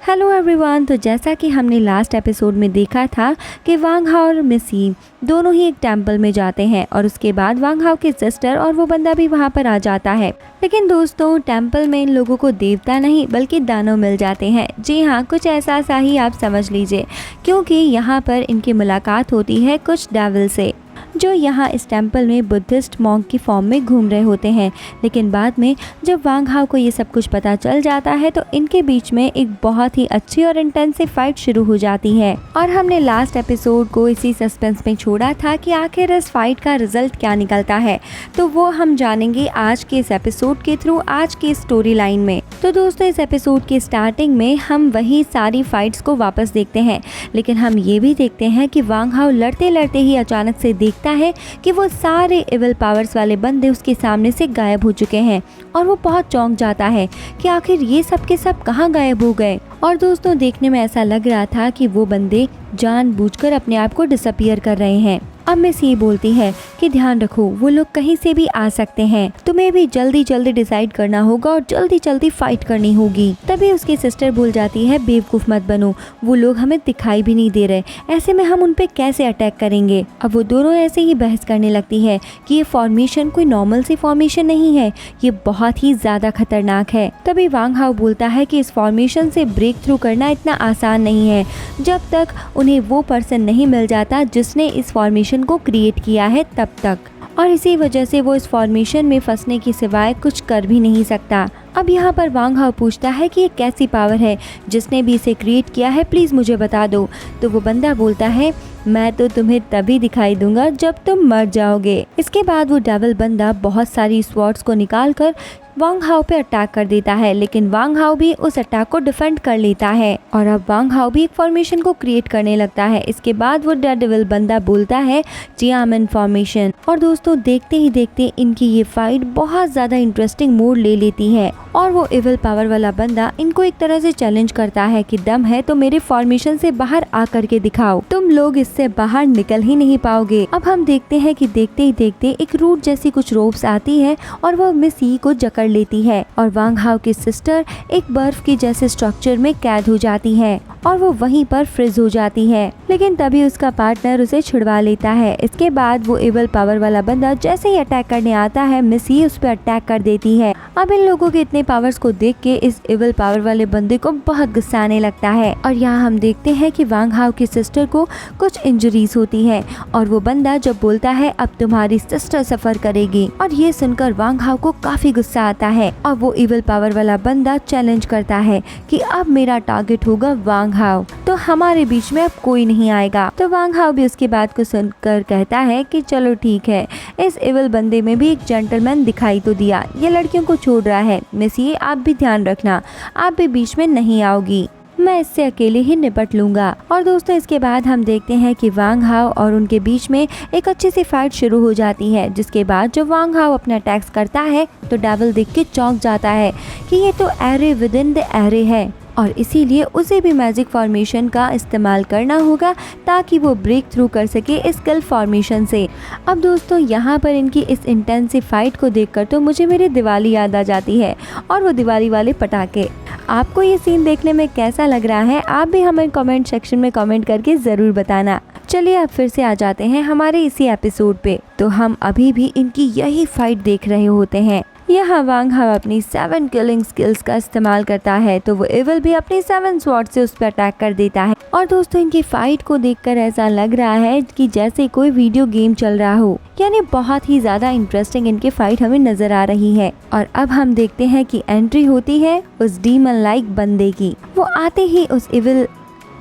Hello everyone. तो जैसा कि हमने लास्ट एपिसोड में देखा था कि वांग हाओ और मिस यी दोनों ही एक टेंपल में जाते हैं और उसके बाद वांग हाओ की सिस्टर और वो बंदा भी वहाँ पर आ जाता है। लेकिन दोस्तों, टेंपल में इन लोगों को देवता नहीं बल्कि दानव मिल जाते हैं। जी हाँ, कुछ ऐसा सा ही आप समझ लीजिए, क्योंकि यहाँ पर इनकी मुलाकात होती है कुछ डेविल से जो यहाँ इस टेंपल में बुद्धिस्ट मॉन्क की फॉर्म में घूम रहे होते हैं। लेकिन बाद में जब वांग हाओ को ये सब कुछ पता चल जाता है तो इनके बीच में एक बहुत ही अच्छी और इंटेंसिव फाइट शुरू हो जाती है। और हमने लास्ट एपिसोड को इसी सस्पेंस में छोड़ा था कि आखिर इस फाइट का रिजल्ट क्या निकलता है, तो वो हम जानेंगे आज के इस एपिसोड के थ्रू, आज की स्टोरी लाइन में। तो दोस्तों, इस एपिसोड की स्टार्टिंग में हम वही सारी फाइट्स को वापस देखते हैं, लेकिन हम ये भी देखते हैं कि वांग हाओ लड़ते लड़ते ही अचानक से देखता है कि वो सारे इविल पावर्स वाले बंदे उसके सामने से गायब हो चुके हैं और वो बहुत चौंक जाता है कि आखिर ये सब के सब कहाँ गायब हो गए। और दोस्तों, देखने में ऐसा लग रहा था कि वो बंदे जानबूझकर अपने आप को डिसअपीयर कर रहे हैं। अब मिस यी बोलती है कि ध्यान रखो, वो लोग कहीं से भी आ सकते हैं, तुम्हें भी जल्दी जल्दी डिसाइड करना होगा और जल्दी जल्दी फाइट करनी होगी। तभी उसकी सिस्टर बोल जाती है, बेवकूफ मत बनो, वो लोग हमें दिखाई भी नहीं दे रहे, ऐसे में हम उन पे कैसे अटैक करेंगे। अब वो दोनों ऐसे ही बहस करने लगती है कि ये फॉर्मेशन कोई नॉर्मल सी फॉर्मेशन नहीं है, ये बहुत ही ज्यादा खतरनाक है। तभी वांग हाओ बोलता है कि इस फॉर्मेशन से ब्रेक थ्रू करना इतना आसान नहीं है जब तक उन्हें वो पर्सन नहीं मिल जाता जिसने इस फॉर्मेशन को क्रिएट किया है तब तक, और इसी वजह से वो इस फॉर्मेशन में फंसने के सिवाय कुछ कर भी नहीं सकता। अब यहाँ पर वांग हाओ पूछता है कि ये कैसी पावर है, जिसने भी इसे क्रिएट किया है प्लीज़ मुझे बता दो। तो वो बंदा बोलता है, मैं तो तुम्हें तभी दिखाई दूंगा जब तुम मर जाओगे। इसके बाद वो डेविल बंदा बहुत सारी स्वॉर्ड्स को निकाल कर वांग हाओ पे अटैक कर देता है, लेकिन वांग हाओ भी उस अटैक को डिफेंड कर लेता है और अब वांग हाओ भी एक फॉर्मेशन को क्रिएट करने लगता है। इसके बाद वो डेविल बंदा बोलता है, जी आई एम इन फॉर्मेशन। और दोस्तों, देखते ही देखते इनकी ये फाइट बहुत ज्यादा इंटरेस्टिंग मोड ले लेती है और वो इविल पावर वाला बंदा इनको एक तरह से चैलेंज करता है कि दम है तो मेरे फॉर्मेशन से बाहर आ करके दिखाओ, तुम लोग इससे बाहर निकल ही नहीं पाओगे। अब हम देखते हैं कि देखते ही देखते एक रूट जैसी कुछ रोप्स आती है और वो मिस यी को जकड़ लेती है और वांग हाओ की सिस्टर एक बर्फ की जैसे स्ट्रक्चर में कैद हो जाती है और वो वहीं पर फ्रीज हो जाती है। लेकिन तभी उसका पार्टनर उसे छुड़वा लेता है। इसके बाद वो इविल पावर वाला बंदा जैसे ही अटैक करने आता है, मिस यी उस पर अटैक कर देती है। अब इन लोगों के इतने पावर्स को देख के इस इविल पावर वाले बंदे को बहुत गुस्सा आने लगता है और यहाँ हम देखते हैं कि वांग हाओ की सिस्टर को कुछ इंजरीज होती है और वो बंदा जब बोलता है अब तुम्हारी सिस्टर सफर करेगी, और ये सुनकर वांग हाओ को काफी गुस्सा आता है और वो इविल पावर वाला बंदा चैलेंज करता है कि अब मेरा टारगेट होगा वांग हाओ, तो हमारे बीच में अब कोई नहीं आएगा। तो वांग हाओ भी उसकी बात को सुनकर कहता है कि चलो ठीक है, इस इविल बंदे में भी एक जेंटलमैन दिखाई तो दिया, ये लड़कियों को छोड़ रहा है। मिस यी, आप भी ध्यान रखना, आप भी बीच में नहीं आओगी, मैं इससे अकेले ही निपट लूंगा। और दोस्तों, इसके बाद हम देखते हैं कि वांग हाओ और उनके बीच में एक अच्छी सी फाइट शुरू हो जाती है, जिसके बाद जब वांग हाओ अपना अटैक्स करता है तो डेविल देख के चौंक जाता है कि ये तो array with in the array है और इसीलिए उसे भी मैजिक फॉर्मेशन का इस्तेमाल करना होगा ताकि वो ब्रेक थ्रू कर सके इस स्किल फॉर्मेशन से। अब दोस्तों, यहाँ पर इनकी इस इंटेंसिव फाइट को देखकर तो मुझे मेरी दिवाली याद आ जाती है और वो दिवाली वाले पटाखे। आपको ये सीन देखने में कैसा लग रहा है, आप भी हमें कमेंट सेक्शन में कमेंट करके ज़रूर बताना। चलिए अब फिर से आ जाते हैं हमारे इसी एपिसोड पे। तो हम अभी भी इनकी यही फाइट देख रहे होते हैं। यहाँ वांग हाओ अपनी 7 किलिंग स्किल्स का इस्तेमाल करता है तो वो इविल भी अपनी 7 स्वॉर्ड से उस पर अटैक कर देता है। और दोस्तों, इनकी फाइट को देखकर ऐसा लग रहा है कि जैसे कोई वीडियो गेम चल रहा हो, यानी बहुत ही ज्यादा इंटरेस्टिंग इनकी फाइट हमें नजर आ रही है। और अब हम देखते हैं कि एंट्री होती है उस डीमन लाइक बंदे की। वो आते ही उस इविल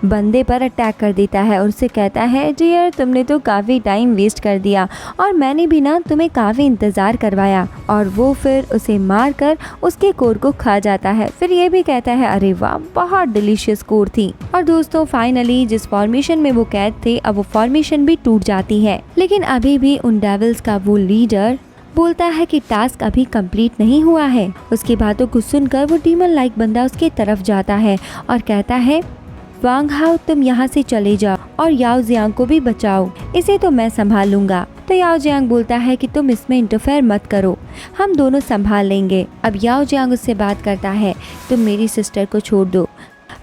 बंदे पर अटैक कर देता है और उससे कहता है, डियर तुमने तो काफ़ी टाइम वेस्ट कर दिया और मैंने भी ना तुम्हें काफ़ी इंतज़ार करवाया। और वो फिर उसे मार कर उसके कोर को खा जाता है। फिर ये भी कहता है, अरे वाह, बहुत डिलीशियस कोर थी। और दोस्तों, फाइनली जिस फॉर्मेशन में वो कैद थे, अब वो फॉर्मेशन भी टूट जाती है। लेकिन अभी भी उन डेविल्स का वो लीडर बोलता है कि टास्क अभी कंप्लीट नहीं हुआ है। उसकी बातों को सुनकर वो डीमन लाइक बंदा उसके तरफ जाता है और कहता है, वांग हाओ तुम यहाँ से चले जाओ और याओ जियांग को भी बचाओ, इसे तो मैं संभाल लूंगा। तो याओ जियांग बोलता है कि तुम इसमें इंटरफेयर मत करो, हम दोनों संभाल लेंगे। अब याओ जियांग उससे बात करता है, तुम मेरी सिस्टर को छोड़ दो,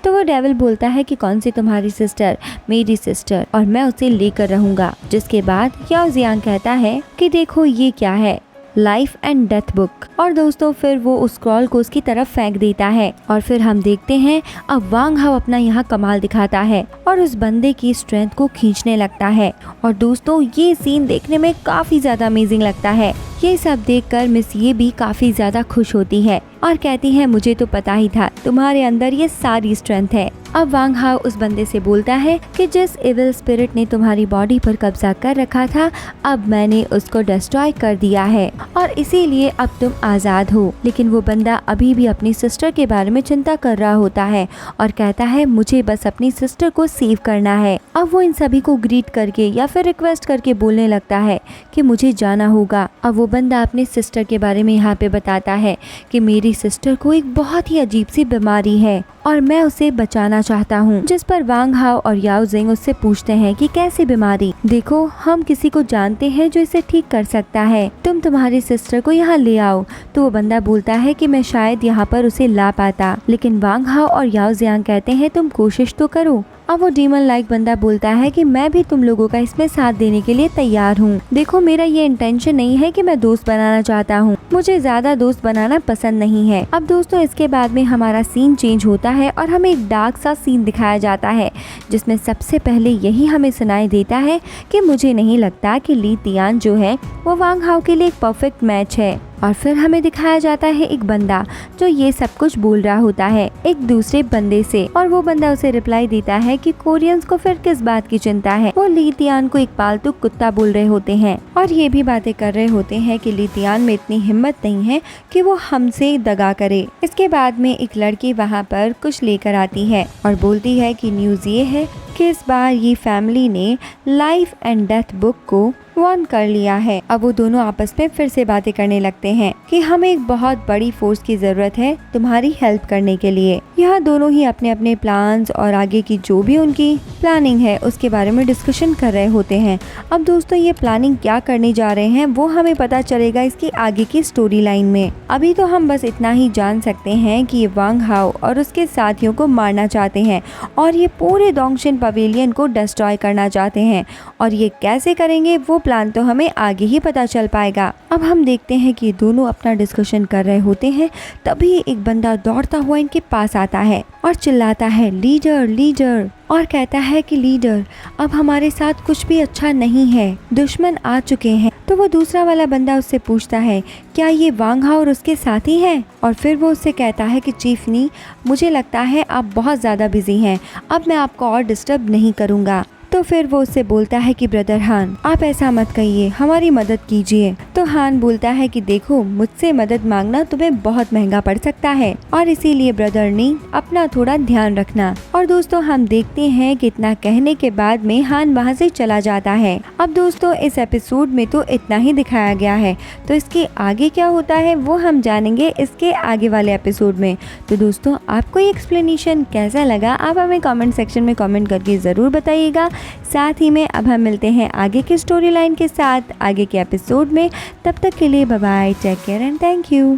तो वो डेविल बोलता है कि कौन सी तुम्हारी सिस्टर? मेरी सिस्टर, और मैं उसे लेकर रहूंगा। जिसके बाद याओ जियांग कहता है कि देखो ये क्या है, लाइफ एंड डेथ बुक। और दोस्तों फिर वो उस स्क्रॉल को उसकी तरफ फेंक देता है और फिर हम देखते हैं अब वांग हाओ अपना यहाँ कमाल दिखाता है और उस बंदे की स्ट्रेंथ को खींचने लगता है। और दोस्तों ये सीन देखने में काफी ज्यादा अमेजिंग लगता है। ये सब देखकर मिस ये भी काफी ज्यादा खुश होती है और कहती है मुझे तो पता ही था तुम्हारे अंदर ये सारी स्ट्रेंथ है। अब वांग हाओ उस बंदे से बोलता है कि जिस इविल स्पिरिट ने तुम्हारी बॉडी पर कब्जा कर रखा था अब मैंने उसको डिस्ट्रॉय कर दिया है और इसीलिए अब तुम आजाद हो। लेकिन वो बंदा अभी भी अपनी सिस्टर के बारे में चिंता कर रहा होता है और कहता है मुझे बस अपनी सिस्टर को सेव करना है। अब वो इन सभी को ग्रीट करके या फिर रिक्वेस्ट करके बोलने लगता है कि मुझे जाना होगा। अब वो बंदा अपने सिस्टर के बारे में यहाँ पे बताता है कि मेरी सिस्टर को एक बहुत ही अजीब सी बीमारी है और मैं उसे बचाना चाहता हूँ। जिस पर वांग हाओ और याओ जिंग उससे पूछते हैं कि कैसी बीमारी? देखो हम किसी को जानते हैं जो इसे ठीक कर सकता है, तुम तुम्हारी सिस्टर को यहाँ ले आओ। तो वो बंदा बोलता है कि मैं शायद यहाँ पर उसे ला पाता, लेकिन वांग हाओ और याओ जियांग कहते हैं तुम कोशिश तो करो। अब वो डीमन लाइक बंदा बोलता है कि मैं भी तुम लोगों का इसमें साथ देने के लिए तैयार हूँ। देखो मेरा ये इंटेंशन नहीं है कि मैं दोस्त बनाना चाहता हूँ, मुझे ज्यादा दोस्त बनाना पसंद नहीं है। अब दोस्तों इसके बाद में हमारा सीन चेंज होता है और हमें एक डार्क सा सीन दिखाया जाता है जिसमें सबसे पहले यही हमें सुनाई देता है कि मुझे नहीं लगता कि ली तियान जो है वो वांग हाओ के लिए एक परफेक्ट मैच है। और फिर हमें दिखाया जाता है एक बंदा जो ये सब कुछ बोल रहा होता है एक दूसरे बंदे से और वो बंदा उसे रिप्लाई देता है कि कोरियंस को फिर किस बात की चिंता है, वो ली तियान को एक पालतू कुत्ता बोल रहे होते हैं और ये भी बातें कर रहे होते हैं कि ली तियान में इतनी हिम्मत नहीं है कि वो हमसे दगा करे। इसके बाद में एक लड़की वहाँ पर कुछ लेकर आती है और बोलती है कि न्यूज़ ये है कि इस बार ये फैमिली ने लाइफ एंड डेथ बुक को वॉन कर लिया है। अब वो दोनों आपस में फिर से बातें करने लगते हैं कि हमें एक बहुत बड़ी फोर्स की जरूरत है तुम्हारी हेल्प करने के लिए। यहाँ दोनों ही अपने अपने प्लान्स और आगे की जो भी उनकी प्लानिंग है उसके बारे में डिस्कशन कर रहे होते हैं। अब दोस्तों ये प्लानिंग क्या करने जा रहे हैं वो हमें पता चलेगा इसकी आगे की स्टोरी लाइन में। अभी तो हम बस इतना ही जान सकते हैं कि ये वांग हाओ और उसके साथियों को मारना चाहते हैं और ये पूरे डोंगशिन पवेलियन को डिस्ट्रॉय करना चाहते हैं और ये कैसे करेंगे वो प्लान तो हमें आगे ही पता चल पाएगा। अब हम देखते हैं कि दोनों अपना डिस्कशन कर रहे होते हैं तभी एक बंदा दौड़ता हुआ इनके पास आता है और चिल्लाता है लीडर लीडर और कहता है कि लीडर अब हमारे साथ कुछ भी अच्छा नहीं है, दुश्मन आ चुके हैं। तो वो दूसरा वाला बंदा उससे पूछता है क्या ये वांग हाओ और उसके साथी हैं? और फिर वो उससे कहता है कि चीफ नी मुझे लगता है आप बहुत ज़्यादा बिजी हैं, अब मैं आपको और डिस्टर्ब नहीं करूँगा। तो फिर वो उससे बोलता है कि ब्रदर हान आप ऐसा मत कहिए, हमारी मदद कीजिए। तो हान बोलता है कि देखो मुझसे मदद मांगना तुम्हें बहुत महंगा पड़ सकता है और इसीलिए ब्रदर नी अपना थोड़ा ध्यान रखना। और दोस्तों हम देखते हैं कि इतना कहने के बाद में हान वहाँ से चला जाता है। अब दोस्तों इस एपिसोड में तो इतना ही दिखाया गया है, तो इसके आगे क्या होता है वो हम जानेंगे इसके आगे वाले एपिसोड में। तो दोस्तों आपको ये एक्सप्लेनेशन कैसा लगा आप हमें कमेंट सेक्शन में कमेंट करके ज़रूर बताइएगा। साथ ही में अब हम मिलते हैं आगे की स्टोरी लाइन के साथ आगे के एपिसोड में। तब तक के लिए bye bye, take care and thank you.